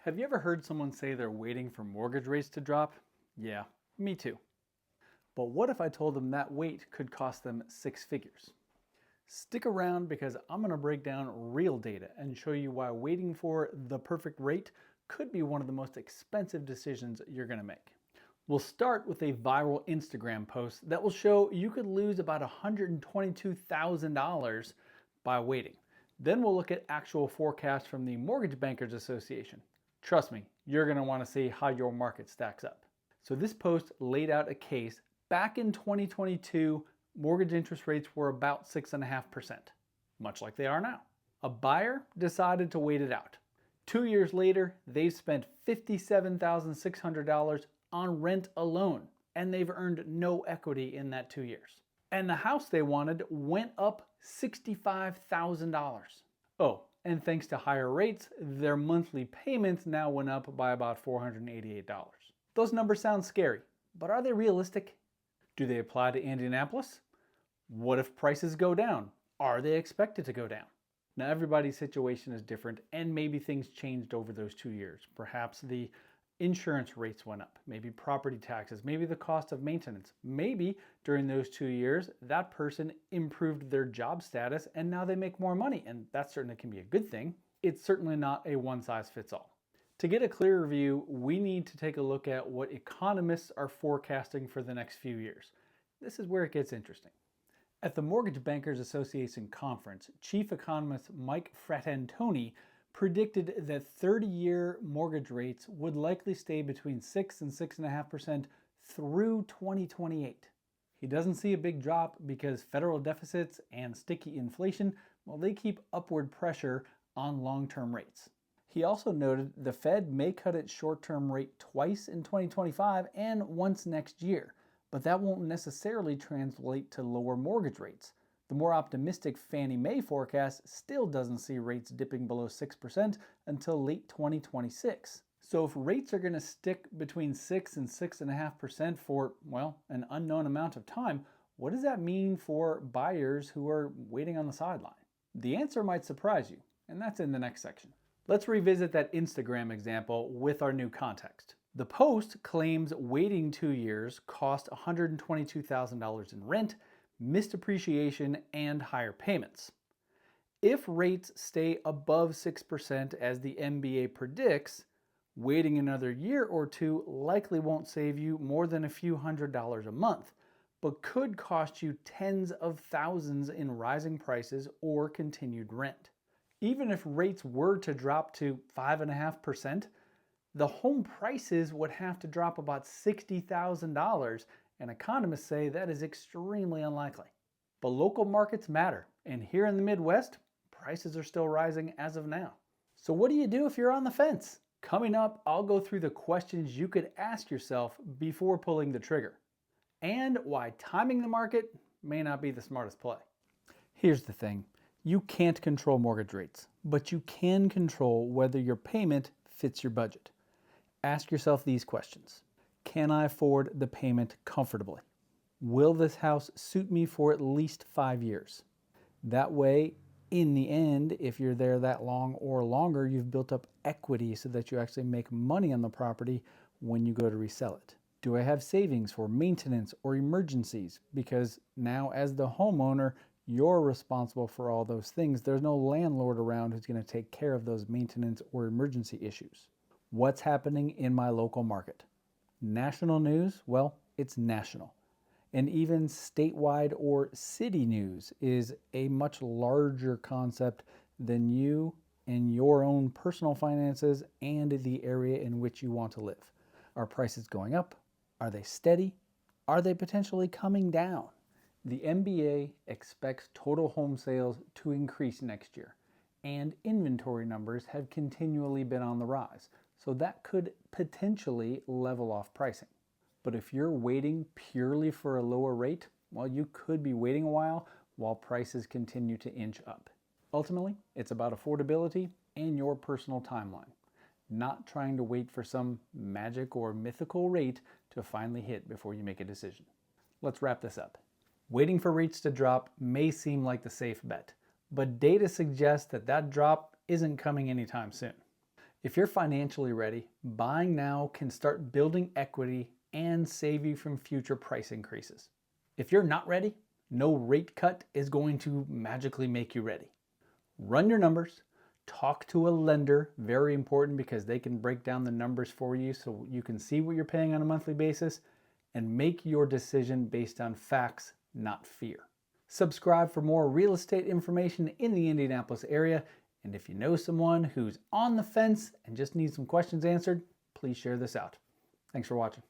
Have you ever heard someone say they're waiting for mortgage rates to drop? Yeah, me too. But what if I told them that wait could cost them six figures? Stick around because I'm going to break down real data and show you why waiting for the perfect rate could be one of the most expensive decisions you're going to make. We'll start with a viral Instagram post that will show you could lose about $122,000 by waiting. Then we'll look at actual forecasts from the Mortgage Bankers Association. Trust me, you're going to want to see how your market stacks up. So this post laid out a case. Back in 2022, mortgage interest rates were about 6.5%, much like they are now. A buyer decided to wait it out. 2 years later, they've spent $57,600 on rent alone, and they've earned no equity in that 2 years. And the house they wanted went up $65,000. Oh, and thanks to higher rates, their monthly payments now went up by about $488. Those numbers sound scary, but are they realistic? Do they apply to Indianapolis? What if prices go down? Are they expected to go down? Now, everybody's situation is different, and maybe things changed over those 2 years. Perhaps the insurance rates went up, maybe property taxes, maybe the cost of maintenance. Maybe during those 2 years, that person improved their job status and now they make more money, and that certainly can be a good thing. It's certainly not a one-size-fits-all. To get a clearer view, we need to take a look at what economists are forecasting for the next few years. This is where it gets interesting. At the Mortgage Bankers Association conference, Chief Economist Mike Fratantoni predicted that 30-year mortgage rates would likely stay between 6 and 6.5% through 2028. He doesn't see a big drop because federal deficits and sticky inflation, well, they keep upward pressure on long-term rates. He also noted the Fed may cut its short-term rate twice in 2025 and once next year, but that won't necessarily translate to lower mortgage rates. The more optimistic Fannie Mae forecast still doesn't see rates dipping below 6% until late 2026. So if rates are going to stick between 6 and 6.5% for, well, an unknown amount of time, what does that mean for buyers who are waiting on the sideline? The answer might surprise you, and that's in the next section. Let's revisit that Instagram example with our new context. The post claims waiting 2 years cost $122,000 in rent, missed appreciation, and higher payments. If rates stay above 6% as the MBA predicts, waiting another year or two likely won't save you more than a few $100s a month, but could cost you tens of thousands in rising prices or continued rent. Even if rates were to drop to 5.5%, the home prices would have to drop about $60,000, and economists say that is extremely unlikely. But local markets matter, and here in the Midwest, prices are still rising as of now. So what do you do if you're on the fence? Coming up, I'll go through the questions you could ask yourself before pulling the trigger, and why timing the market may not be the smartest play. Here's the thing. You can't control mortgage rates, but you can control whether your payment fits your budget. Ask yourself these questions. Can I afford the payment comfortably? Will this house suit me for at least 5 years? That way, in the end, if you're there that long or longer, you've built up equity so that you actually make money on the property when you go to resell it. Do I have savings for maintenance or emergencies? Because now as the homeowner, you're responsible for all those things. There's no landlord around who's going to take care of those maintenance or emergency issues. What's happening in my local market? National news? Well, it's national. And even statewide or city news is a much larger concept than you and your own personal finances and the area in which you want to live. Are prices going up? Are they steady? Are they potentially coming down? The MBA expects total home sales to increase next year, and inventory numbers have continually been on the rise, so that could potentially level off pricing. But if you're waiting purely for a lower rate, well, you could be waiting a while prices continue to inch up. Ultimately, it's about affordability and your personal timeline, not trying to wait for some magic or mythical rate to finally hit before you make a decision. Let's wrap this up. Waiting for rates to drop may seem like the safe bet, but data suggests that that drop isn't coming anytime soon. If you're financially ready, buying now can start building equity and save you from future price increases. If you're not ready, no rate cut is going to magically make you ready. Run your numbers, talk to a lender, very important because they can break down the numbers for you so you can see what you're paying on a monthly basis, and make your decision based on facts, not fear. Subscribe for more real estate information in the Indianapolis area, and if you know someone who's on the fence and just needs some questions answered, please share this out. Thanks for watching.